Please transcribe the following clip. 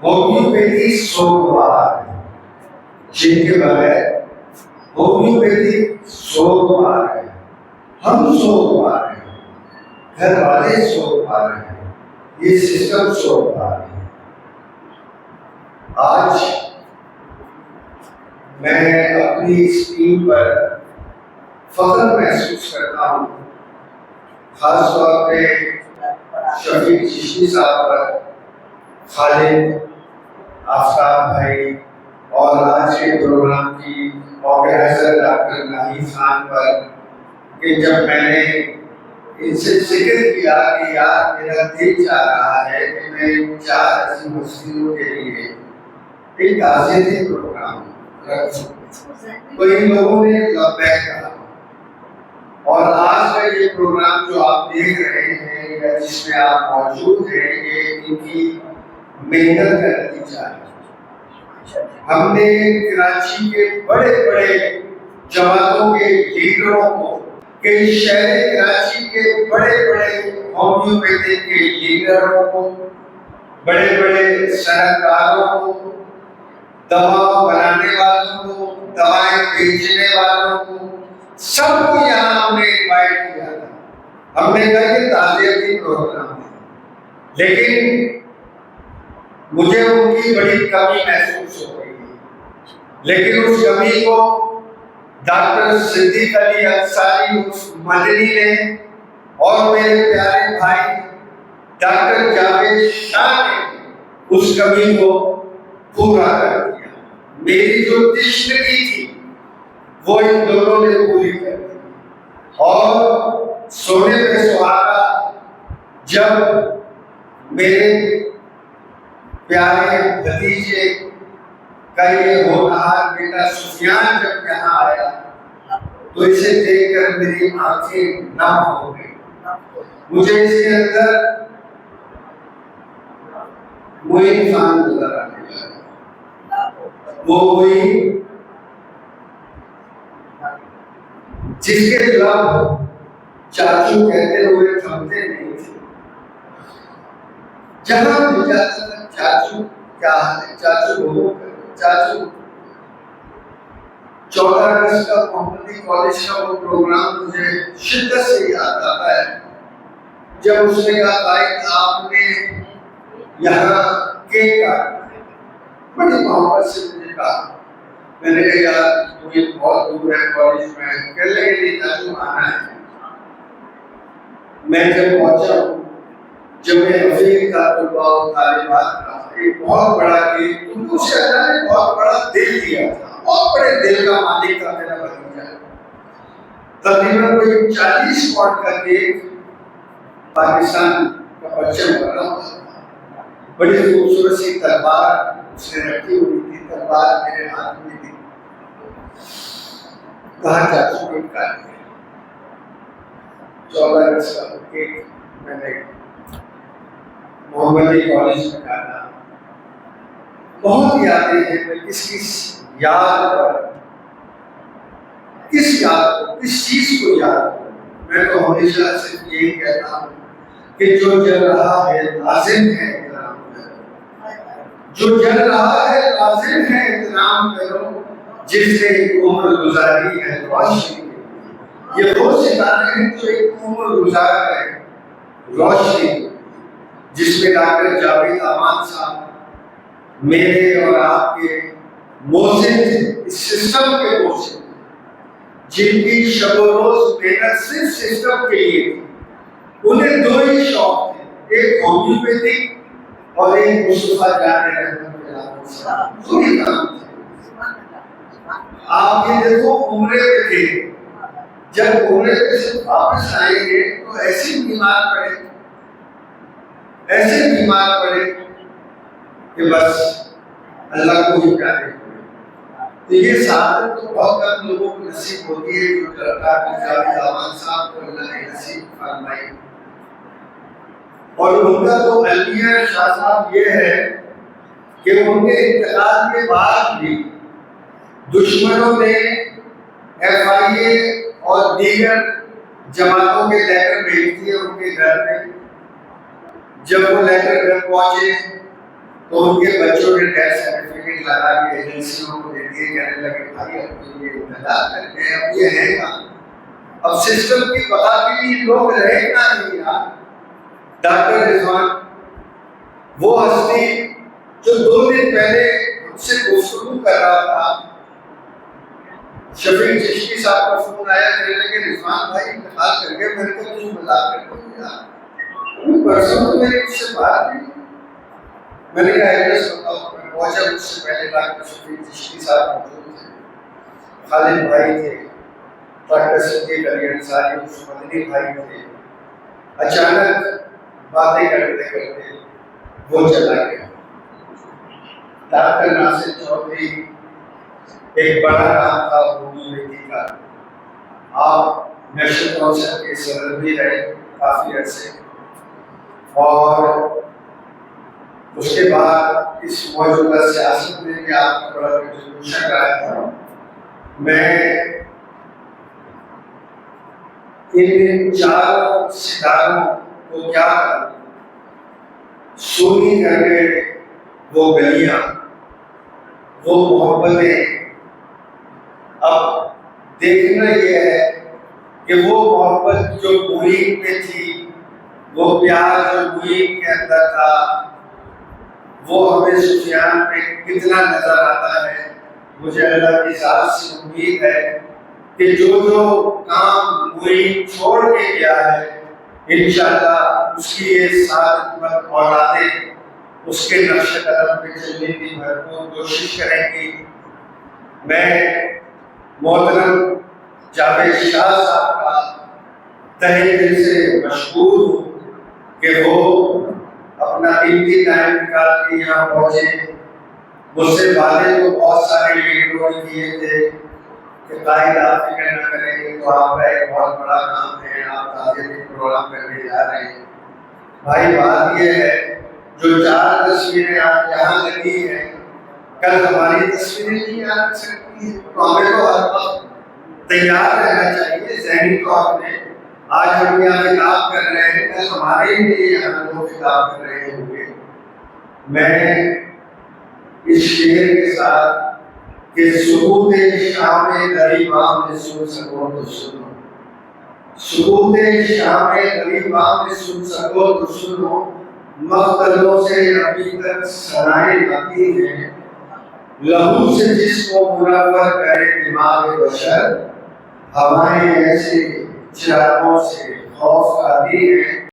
Homeopathy سوگوار ہے، جن کے بغیر ہومیوپیتھی سوگوار ہے، ہم سوگوار ہیں، گھر والے سوگوار ہیں، یہ سسٹم سوگوار ہے۔ آج میں اپنی اس ٹیم پر فخر محسوس کرتا ہوں، خاص طور پہ شفیق چشتی صاحب پر، خالد، آفتاب بھائی اور آج کے پروگرام کی آرگنائزر ڈاکٹر ناہید خان پر، کہ جب میں نے ان سے ذکر کیا کہ یار میرا دل چاہ رہا ہے کہ میں 4 عظیم ہستیوں کے لیے ایک تعزیتی پروگرام رکھوں، تو ان لوگوں نے لبیک کہا، اور آج کا یہ پروگرام جو آپ دیکھ رہے ہیں یا جس میں آپ موجود ہیں، یہ ان کی محنت کا نتیجہ ہے۔ ہم نے کراچی کے بڑے بڑے جماعتوں کے لیڈروں کو، کہ شہر کراچی کے بڑے بڑے ہومیوپیتھی کے لیڈروں کو، بڑے بڑے صنعتکاروں کو، دوا بنانے والوں کو، دوائیں بیچنے والوں کو، سب کو یہاں ہم نے انوائٹ کیا تھا۔ ہم نے کہا کہ تعزیتی پروگرام ہے، لیکن مجھے ان کی بڑی کمی محسوس ہو رہی ہے، لیکن اس کمی کو ڈاکٹر صدیق علی انصاری مدنی نے اور میرے پیارے بھائی ڈاکٹر جاوید شاہ نے اس کمی کو پورا کر دیا۔ میری جو تشنگی تھی وہ ان دونوں نے پوری کر دی، اور سونے پہ سہاگا جب میرے پیارے بھتیجے کا یہ ہونہار بیٹا سفیان جب یہاں آیا تو اسے دیکھ کر میری آنکھیں نم ہو گئی۔ مجھے اس کے اندر معین خان نظر آنے لگا، وہ ہوئی جس کے لب چاچو کہتے ہوئے تھمتے نہیں تھے، جہاں بھی جاتا تھا چاچو کیا حال ہے، چاچو بولو، چاچو۔ 14 اگست کا محمدی کالج کا وہ پروگرام مجھے شدت سے یاد آتا ہے، جب اس نے کہا بھائی آپ نے یہاں کیک کاٹنا ہے، بڑی محبت سے مجھے کہا۔ میں نے کہا یار مجھے بہت دور ہے کالج میں، کہنے لگے نہیں چاچو آنا ہے۔ میں جب پہنچا ہوں، جب میں حفیظ کا طلباء و طالبات کا ایک بہت بڑا کیک، ان کو سے اللہ نے بہت بڑا دل دیا تھا، بہت بڑے دل کا مالک تھا میرا بھتیجا، تقریباً کوئی 40 پاؤنڈ کا کیک پاکستان کا پرچم بنا ہوا تھا، بڑی خوبصورت سی تلوار اس نے رکھی ہوئی تھی، تلوار میرے ہاتھ میں تھی۔ کہا چاچو کیک کاٹیں، 14 اگست کا کیک میں نے محمدی کالج میں کاٹا۔ بہت یادیں ہیں، میں کس یاد پر، کس یاد کو، کس چیز کو یاد کروں۔ میں تو ہمیشہ صرف یہی کہتا ہوں کہ جو چل رہا ہے لازم ہے احترام کرو، جو چل رہا ہے لازم ہے احترام کرو، جس نے ایک عمر گزاری ہے روشنی کے لیے۔ یہ وہ ستارے ہیں جو ایک عمر گزار ہے روشنی کے، جس میں ڈاکٹر جاوید امان صاحب میرے اور آپ کے موزن تھے، اس سسٹم کے موزن، جن کی شب و روز محنت صرف سسٹم کے لیے تھی۔ انہیں 2 ہی شوق تھے، ایک ہومیوپیتھک اور ایک مصطفیٰ جان رحمت اللہ صاحب، 2 ہی کام تھے۔ آپ یہ دیکھو عمرے پہ تھے، جب عمرے پہ سے واپس آئیں گے تو ایسے بیمار پڑے کہ بس اللہ کو ہی پیارے ہوئے۔ تو یہ سعادت تو بہت کم لوگوں کو نصیب ہوتی ہے، جو ڈاکٹر جاوید امان صاحب کو اللہ نے نصیب فرمائی۔ اور ان کا تو المیہ شاہ صاحب یہ ہے کہ ان کے انتقال کے بعد بھی دشمنوں نے FIA اور دیگر جماعتوں کے لیٹر بھیج دیے ان کے گھر میں۔ جب وہ لیٹر گھر پہنچے تو ان کے بچوں نے ڈیتھ سرٹیفکیٹ لگا کے ایجنسیوں کو دے دیے، کہنے لگے بھائی اب تو یہ انتظار کرتے ہیں، اب یہ ہے کہاں، اب سسٹم کی بقا کے لیے لوگ رہے کہاں نہیں یار۔ ڈاکٹر رضوان وہ ہستی جو 2 دن پہلے مجھ سے گفتگو کر رہا تھا، شفیق چشتی صاحب کا فون آیا، کہنے لگے رضوان بھائی انتقال کر گئے، میں نے کہا تم مذاق کرتے ہو یار، پرسوں تو میری مجھ سے بات نہیں۔ میں نے کہا ایڈریس بتاؤ، میں پہنچا، مجھ سے پہلے ڈاکٹر شفیق چشتی صاحب موجود تھے، خالد بھائی تھے، ڈاکٹر صدیق علی انصاری مدنی بھائی تھے۔ اچانک باتیں کرتے کرتے وہ چلا گیا۔ ڈاکٹر ناصر چودھری ایک بڑا نام تھا اردو ہندی کا، آپ نیشنل کونسل کے صدر بھی رہے کافی عرصے، اور اس کے بعد اس موجودہ سیاست میں بھی آپ کا بڑا کنٹریبیوشن رہا تھا۔ میں ان 4 ستاروں کو کیا کروں، سونی کر کے وہ گلیاں، وہ محبتیں، اب دیکھنا یہ ہے کہ وہ محبت جو محیط میں تھی، وہ پیار جو محیط کے اندر تھا، وہ ہمیں سفیان میں کتنا نظر آتا ہے۔ مجھے اللہ کی ذات سے امید ہے کہ جو کام محیط چھوڑ کے گیا ہے، انشاءاللہ اس کی یہ سعادت مند اولادیں اس کے نقش قدم پہ چلنے کی بھرپور کوشش کریں گی۔ میں محترم جاوید شاہ صاحب کا تہہ دل سے مشکور ہوں کہ وہ اپنا قیمتی ٹائم نکال کے یہاں پہنچے۔ مجھ سے وعدے تو بہت سارے لیڈروں نے کیے تھے کہ قائد آپ فکر نہ کریں، تو آپ کا ایک بہت بڑا کام ہے، آپ تعلیمی پروگرام کرنے جا رہے ہیں۔ بھائی بات یہ ہے، جو 4 تصویریں آپ یہاں لگی ہیں، کل ہماری تصویریں نہیں آ سکتی ہیں، تو ہمیں تو ہر وقت تیار رہنا چاہیے ذہنی طور پہ۔ آج ہم یہاں خطاب کر رہے ہیں، کل ہمارے لیے یہاں لوگ خطاب کر رہے ہوں گے۔ میں اس شعر کے ساتھ کہ سکوت شام غریباں میں سن سکو تو سنو، سکوت شام غریباں میں سن سکو تو سنو، مقتلوں سے ابھی تک ثنائیں آتی ہیں، لہو سے جس کو منور کرے دماغ بشر، ہوائیں ایسے چراغوں سے خوف آتی ہیں۔